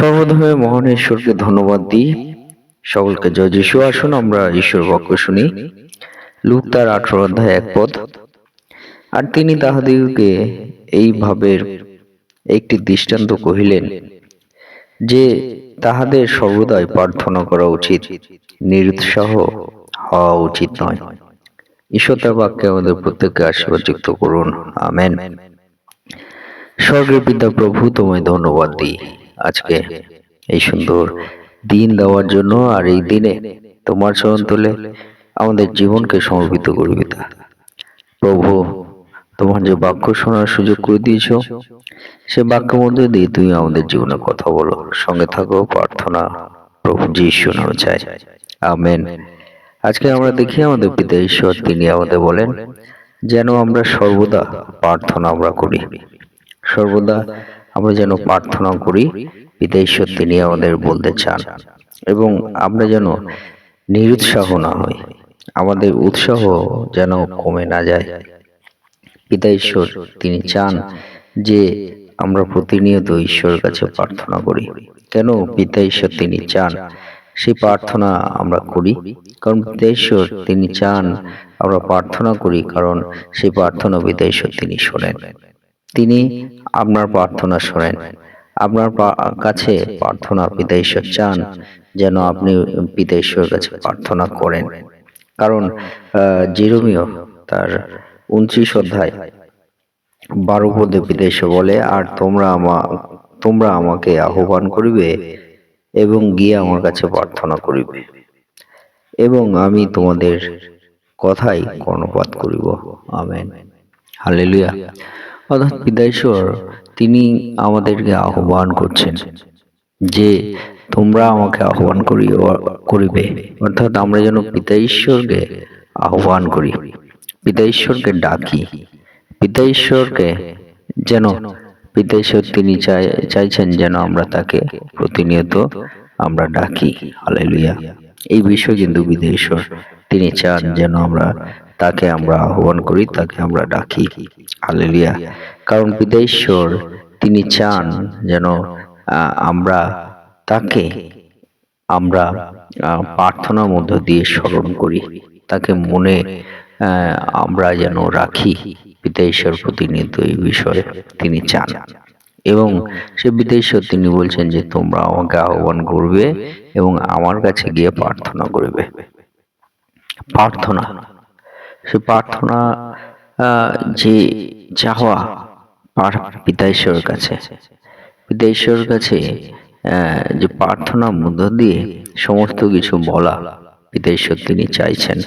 সর্বধর্মের মহান ঈশ্বরকে ধন্যবাদ দিই। সকলকে জয় যিশু। আসুন আমরা ঈশ্বর বাক্য শুনি। লূক তার 18 অধ্যায় 1 পদ। আর তিনি তাহাদিগকে এই ভাবের একটি দৃষ্টান্ত কহিলেন যে তাহাদের সর্বদাই প্রার্থনা করা উচিত, নিরুৎসাহ হওয়া উচিত নয়। ঈশ্বর তার বাক্যে আমাদের প্রত্যেককে আশীর্বাদ যুক্ত করুন। আমেন। স্বর্গের পিতা প্রভু, তোমায় ধন্যবাদ দিই আজকে এই সুন্দর দিন দেওয়ার জন্য। আর এই দিনে তোমার চরণ তলে আমাদের জীবনকে সমর্পিত করি পিতা প্রভু। তোমার যে বাক্য শোনার সুযোগ করে দিয়েছ, সে বাক্যের মধ্যে দিয়ে তুমি আমাদের জীবনে কথা বলো। সঙ্গে থাকো, প্রার্থনা প্রভু যিশু নামে চাই, আমেন। আজকে আমরা দেখি আমাদের পিতা ঈশ্বর তিনি আমাদের বলেন যেন আমরা সর্বদা প্রার্থনা আমরা করি। সর্বদা আমরা যেন প্রার্থনা করি। পিতা ঈশ্বর তিনি আমাদের বলতে চান, এবং আমরা যেন নিরুৎসাহ না হই, আমাদের উৎসাহ যেন কমে না যায়। পিতা ঈশ্বর তিনি চান যে আমরা প্রতিনিয়ত ঈশ্বরের কাছে প্রার্থনা করি। কেন পিতা ঈশ্বর তিনি চান সেই প্রার্থনা আমরা করি? কারণ পিতা ঈশ্বর তিনি চান আমরা প্রার্থনা করি, কারণ সেই প্রার্থনা পিতা ঈশ্বর তিনি শোনেন। তিনি আপনার প্রার্থনা শোনেন। আপনার কাছে প্রার্থনা পিতা ঈশ্বর চান যেন আপনি পিতা ঈশ্বরের কাছে প্রার্থনা করেন। কারণ জেরেমিয়া তার 29 অধ্যায় 12 পদে পিতা ঈশ্বর বলে, আর তোমরা আমাকে আহ্বান করিবে এবং গিয়ে আমার কাছে প্রার্থনা করিবে, এবং আমি তোমাদের কথাই কর্ণপাত করিব। Amen, hallelujah. অর্থাৎ পিতা ঈশ্বর তিনি আমাদেরকে আহ্বান করছেন যে তোমরা আমাকে আহ্বান করিবে। অর্থাৎ আমরা যেন পিতা ঈশ্বরকে আহ্বান করি, পিতা ঈশ্বরকে ডাকি, পিতা ঈশ্বরকে যেন পিতা ঈশ্বর তিনি চাইছেন যেন আমরা তাকে প্রতিনিয়ত আমরা ডাকি। হালেলুয়া। এই বিষয় কিন্তু পিতা ঈশ্বর তিনি চান যেন আমরা তাকে আমরা আহ্বান করি, তাকে আমরা ডাকি। হালেলুয়া। কারণ পিতা ঈশ্বর তিনি চান যেন আমরা তাকে আমরা প্রার্থনার মধ্য দিয়ে স্মরণ করি, তাকে মনে আমরা যেন রাখি। পিতা ঈশ্বর প্রতিনিয়ত এই বিষয়ে তিনি চান, এবং সে পিতা ঈশ্বর তিনি বলছেন যে তোমরা আমাকে আহ্বান করবে এবং আমার কাছে গিয়ে প্রার্থনা করবে। প্রার্থনা, সে প্রার্থনা যে চাওয়া পিতা ঈশ্বরের কাছে, পিতা ঈশ্বরের কাছে যে প্রার্থনার মধ্য দিয়ে সমস্ত কিছু বলা, পিতা ঈশ্বর তিনি চাইছেন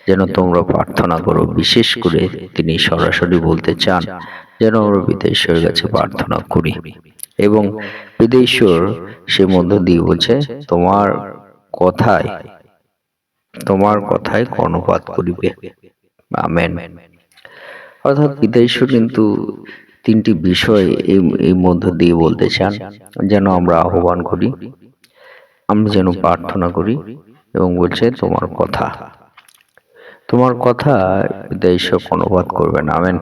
যেন তোমরা প্রার্থনা করো। বিশেষ করে তিনি সরাসরি বলতে চান যেন আমরা পিতা ঈশ্বরের কাছে প্রার্থনা করি, এবং পিতা ঈশ্বর সে মধ্য দিয়ে বলছে তোমার কথায় কর্ণপাত করিবে। আমেন। অর্থাৎ পিতা ঈশ্বর কিন্তু তিনটি বিষয় এই মধ্য দিয়ে বলতে চান যেন আমরা আহ্বান করি, আমরা যেন প্রার্থনা করি, এবং বলছে তোমার কথা পিতা ঈশ্বর কর্ণপাত করবেন। Amen,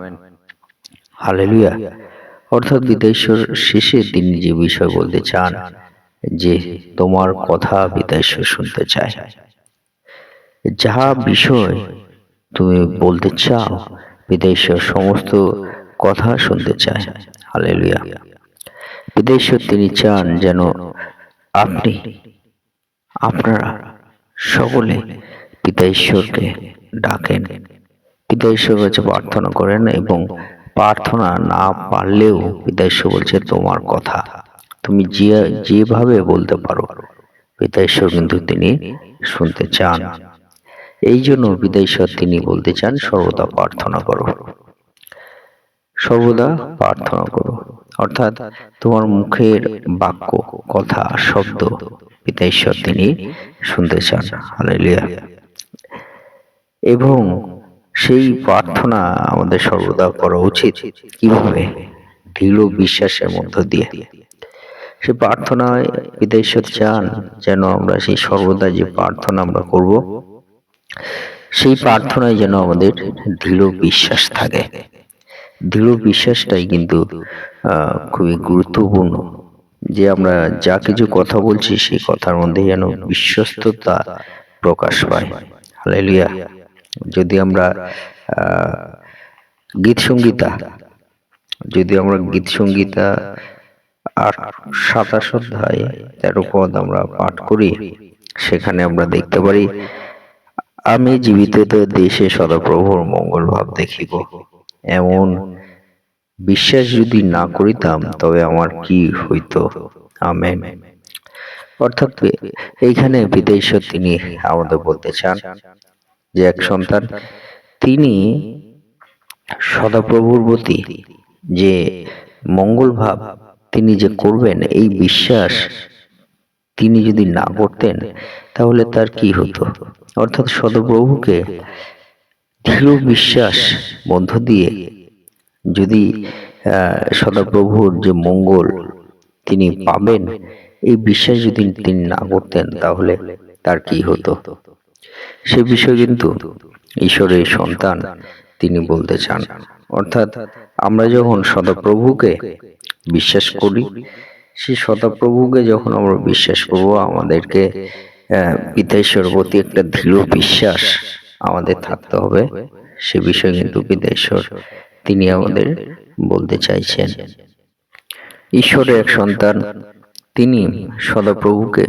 hallelujah. অর্থাৎ পিতা ঈশ্বর শেষে তিনি যে বিষয় বলতে চান যে তোমার কথা পিতা ঈশ্বর শুনতে চায়। যাহা বিষয় তুমি বলতে চাও পিতা ঈশ্বর সমস্ত কথা শুনতে চায়। হালেলুয়া। পিতা ঈশ্বর তিনি চান যেন আপনারা সকলে পিতা ঈশ্বরকে ডাকেন, পিতা ঈশ্বরের কাছে প্রার্থনা করেন, এবং প্রার্থনা না পারলেও পিতা ঈশ্বর বলছে তোমার কথা তুমি যেভাবে বলতে পারো পিতা ঈশ্বর কিন্তু তিনি শুনতে চান। এই জন্য পিতা ঈশ্বর তিনি বলতে চান সর্বদা প্রার্থনা করো, সর্বদা প্রার্থনা করো। অর্থাৎ তোমার মুখের বাক্য, কথা, শব্দ পিতা ঈশ্বর তিনি শুনতে চান। হালেলুয়া। এবং সেই প্রার্থনা আমাদের সর্বদা করা উচিত। কিভাবে? দৃঢ় বিশ্বাসের মধ্য দিয়ে। সে প্রার্থনায় পিতা ঈশ্বর চান যেন আমরা সেই সর্বদা যে প্রার্থনা আমরা করব, সেই প্রার্থনায় যেন আমাদের দৃঢ় বিশ্বাস থাকে। দৃঢ় বিশ্বাসটাই কিন্তু খুবই গুরুত্বপূর্ণ যে আমরা যা কিছু কথা বলছি সেই কথার মধ্যে যেন বিশ্বস্ততা প্রকাশ পায়। হালেলুয়া। যদি আমরা আহ গীত সঙ্গীতা গীত সঙ্গীতা 27 অধ্যায় 13 পদ আমরা পাঠ করি, সেখানে আমরা দেখতে পারি, আমি জীবিত দেশে সদাপ্রভুর মঙ্গল ভাব দেখিব, এমন বিশ্বাস যদি না করিতাম তবে আমার কি হইতো। আমেন। অর্থাৎ এইখানে পিতা ঈশ্বর তিনি আমাদের বলতে চান যে এক সন্তান তিনি সদাপ্রভুর প্রতি যে মঙ্গল ভাব তিনি যে করবেন, এই বিশ্বাস তিনি যদি না করতেন তাহলে তার কি হতো। অর্থাৎ সদাপ্রভুকে দৃঢ় বিশ্বাস মধ্য দিয়ে যদি সদাপ্রভুর যে মঙ্গল তিনি পাবেন, এই বিশ্বাস যদি তিনি না করতেন তাহলে তার কি হতো, সে বিষয় কিন্তু ঈশ্বরের সন্তান তিনি বলতে চান। অর্থাৎ আমরা যখন সদাপ্রভুকে বিশ্বাস করি, সেই সদাপ্রভুকে যখন আমরা বিশ্বাস করব, আমাদেরকে পিতা ঈশ্বরের প্রতি একটা দৃঢ় বিশ্বাস আমাদের থাকতে হবে। সে বিষয়ে কিন্তু পিতা ঈশ্বর তিনি আমাদের বলতে চাইছেন। ঈশ্বরের এক সন্তান তিনি সদাপ্রভুকে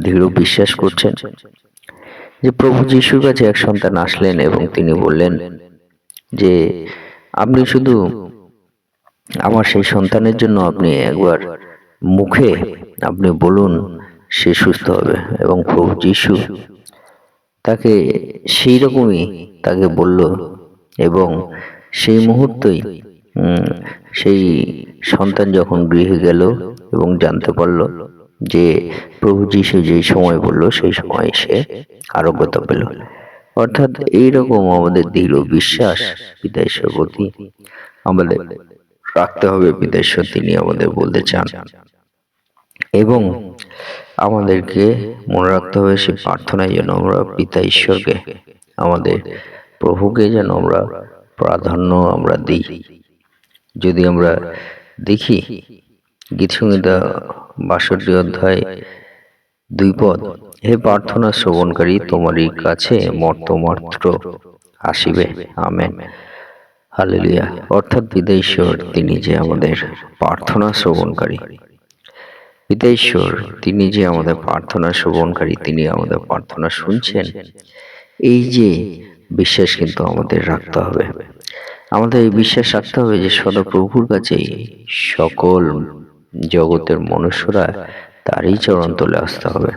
দৃঢ় বিশ্বাস করছেন যে প্রভু যিশুর কাছে এক সন্তান আসলেন এবং তিনি বললেন যে আপনি শুধু আমার সেই সন্তানের জন্য আপনি একবার মুখে আপনি বলুন, সে সুস্থ হবে। এবং প্রভু যিশু তাকে সেই রকমই তাকে বলল, এবং সেই মুহূর্তেই সেই সন্তান যখন গৃহে গেল এবং জানতে পারল যে প্রভু যিশু যেই সময় বলল সেই সময় সে আরোগ্যতা পেল। অর্থাৎ এইরকম আমাদের দৃঢ় বিশ্বাস পিতা ঈশ্বরের প্রতি আমাদের রাখতে হবে। পিতা ঈশ্বর তিনি আমাদের বলতে চান, এবং আমাদেরকে মনে রাখতে হবে সেই প্রার্থনায় যেন আমরা পিতা ঈশ্বরকে, আমাদের প্রভুকে যেন আমরা প্রাধান্য আমরা দিই। যদি আমরা দেখি গীত সংহিতা 62 অধ্যায় 2 পদ, হে প্রার্থনা শ্রবণকারী তোমারই কাছে মর্তমাত্র আসিবে। আমেন। হালেলুয়া। অর্থাৎ পিতা ঈশ্বর তিনি যে আমাদের প্রার্থনা শ্রবণকারী, পিতা ঈশ্বর তিনি যে আমাদের প্রার্থনা শ্রবণকারী, তিনি আমাদের প্রার্থনা শুনছেন, এই যে বিশ্বাস কিন্তু আমাদের রাখতে হবে। আমাদের এই বিশ্বাস রাখতে হবে যে সদাপ্রভুর কাছে সকল জগতের মনুষ্যরা তারই চরণতলে আসতে হবে,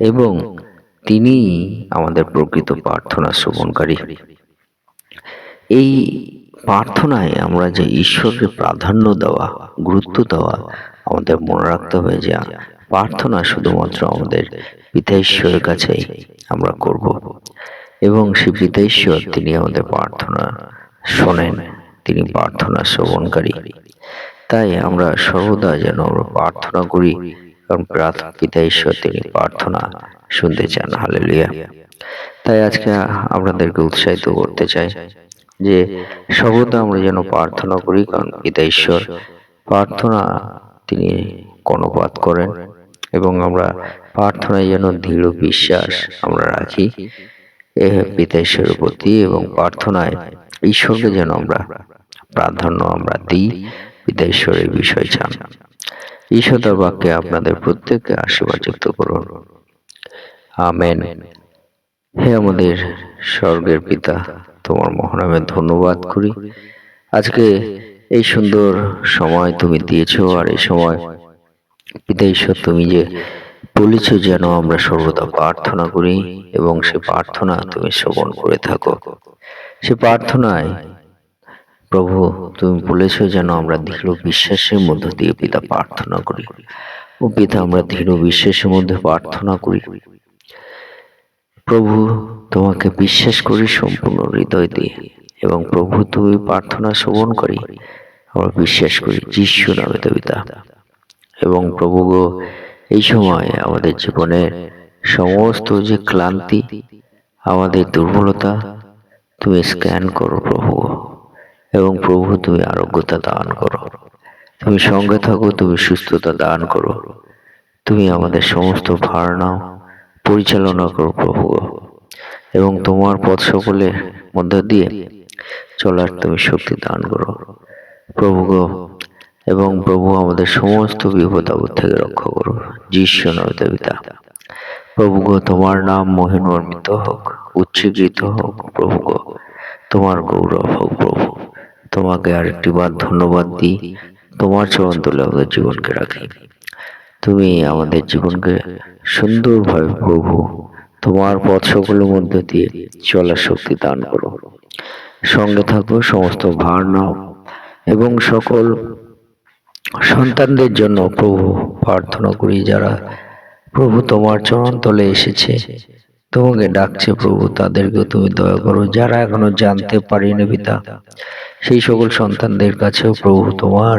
এবং তিনি আমাদের প্রকৃত প্রার্থনা শ্রবণকারী। এই প্রার্থনায় আমরা যে ঈশ্বরকে প্রাধান্য দেওয়া, গুরুত্ব দেওয়া, আমাদের মনে রাখতে হবে যে প্রার্থনা শুধুমাত্র আমাদের পিতা ঈশ্বরের কাছেই আমরা করব, এবং সেই পিতা ঈশ্বর তিনি আমাদের প্রার্থনা শোনেন, তিনি প্রার্থনা শ্রবণকারী। তাই আমরা সর্বদা যেন আমরা প্রার্থনা করি, কারণ পিতা ঈশ্বর তিনি প্রার্থনা শুনতে চান। হালেলুয়া। তাই আজকে আপনাদেরকে উৎসাহিত করতে চাই যে সর্বদা আমরা যেন প্রার্থনা করি, কারণ পিতা ঈশ্বর প্রার্থনা তিনি কর্ণপাত করেন, এবং আমরা প্রার্থনায় যেন দৃঢ় বিশ্বাস আমরা রাখি পিতা ঈশ্বরের প্রতি, এবং প্রার্থনায় ঈশ্বরকে যেন আমরা প্রাধান্য আমরা দিই। পিতা ঈশ্বরের বিষয় চান। ঈশ্বর তার বাক্যে আপনাদের প্রত্যেককে আশীর্বাদ যুক্ত করুন। আমেন। হে আমাদের স্বর্গের পিতা, তোমার মহানামে ধন্যবাদ করি। আজকে এই সুন্দর সময় তুমি দিয়েছো, আর এই সময় পিতা ঈশ্বর তুমি যে বলেছ যেন আমরা সর্বদা প্রার্থনা করি, এবং সে প্রার্থনা তুমি শ্রবণ করে থাকো। সে প্রার্থনায় প্রভু তুমি বলেছ যেন আমরা দৃঢ় বিশ্বাসের মধ্য দিয়ে পিতা প্রার্থনা করি। ও পিতা, আমরা দৃঢ় বিশ্বাসের মধ্যে প্রার্থনা করি প্রভু, তোমাকে বিশ্বাস করি সম্পূর্ণ হৃদয় দিয়ে, এবং প্রভু তুমি প্রার্থনা শ্রবণ করি আমরা বিশ্বাস করি যিশু নামে পিতা। এবং প্রভু গো, এই সময় আমাদের জীবনের সমস্ত যে ক্লান্তি, আমাদের দুর্বলতা তুমি স্ক্যান করো প্রভু, এবং প্রভু তুমি আরোগ্যতা দান করো। তুমি সঙ্গে থাকো, তুমি সুস্থতা দান করো, তুমি আমাদের সমস্ত ভার নাও, পরিচালনা করো প্রভু গো। এবং তোমার পথ সকলের মধ্য দিয়ে চলার তুমি শক্তি দান করো প্রভু গো। এবং প্রভু আমাদের সমস্ত বিপদ আপদ থেকে রক্ষা করো, যিশু নামে দেবিতা। প্রভু গো, তোমার নাম মহিমান্বিত হোক, উচ্চীকৃত হোক প্রভু গো, তোমার গৌরব হোক প্রভু। তোমাকে আরেকটি বার ধন্যবাদ দিই, তোমার চরণ তলে আমাদের জীবনকে রাখি। তুমি আমাদের জীবনকে সুন্দরভাবে প্রভু তোমার পথ সকলের মধ্যে দিয়ে চলার শক্তি দান করো। সঙ্গে থাকো, সমস্ত ভার নাও, এবং সকল সন্তানদের জন্য প্রভু প্রার্থনা করি, যারা প্রভু তোমার চরণ তলে এসেছে, তোমাকে ডাকছে প্রভু, তাদেরকে তুমি দয়া করো। যারা এখনো জানতে পারেনি পিতা, সেই সকল সন্তানদের কাছেও প্রভু তোমার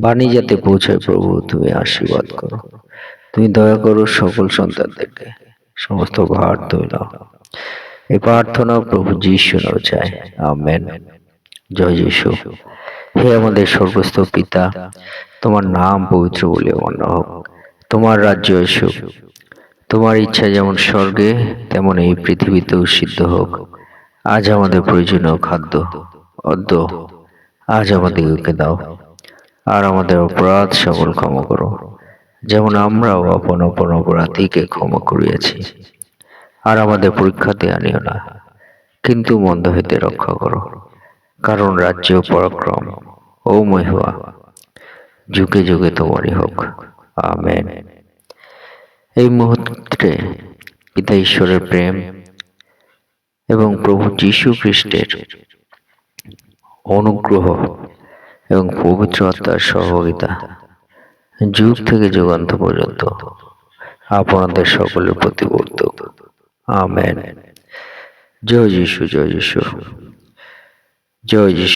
বাণী যাতে পৌঁছায় প্রভু, তুমি আশীর্বাদ করো, তুমি দয়া করো সকল সন্তানদেরকে। সমস্ত ভার তুমি নাও। এই প্রার্থনা প্রভু যিশু নামে চাই, আমেন। জয় যিশু। হে আমাদের স্বর্গস্থ পিতা, তোমার নাম পবিত্র বলে মান্য হোক, তোমার রাজ্য এসুক, তোমার ইচ্ছা যেমন স্বর্গে তেমন এই পৃথিবীতেও সিদ্ধ হোক। আজ আমাদের প্রয়োজনীয় খাদ্য অদ্য আজ আমাদেরকে দাও, আর আমাদের অপরাধ সকল ক্ষমা করো, যেমন আমরাও আপন আপন অপরাধীকে ক্ষমা করিয়াছি। আর আমাদের পরীক্ষাতে আনিও না, কিন্তু মন্দ হইতে রক্ষা করো, কারণ রাজ্য, পরাক্রম ও মহিমা যুগে যুগে তোমারই হোক, আমেন। এই মুহূর্তে পিতা ঈশ্বরের প্রেম এবং প্রভু যীশু খ্রিস্টের অনুগ্রহ এবং পবিত্র আত্মার সহযোগিতা যুগ থেকে যুগান্ত পর্যন্ত আপনাদের সকলের প্রতি বর্তুক, আমেন। জয় যিশু, জয় যিশু, জয় যিশু।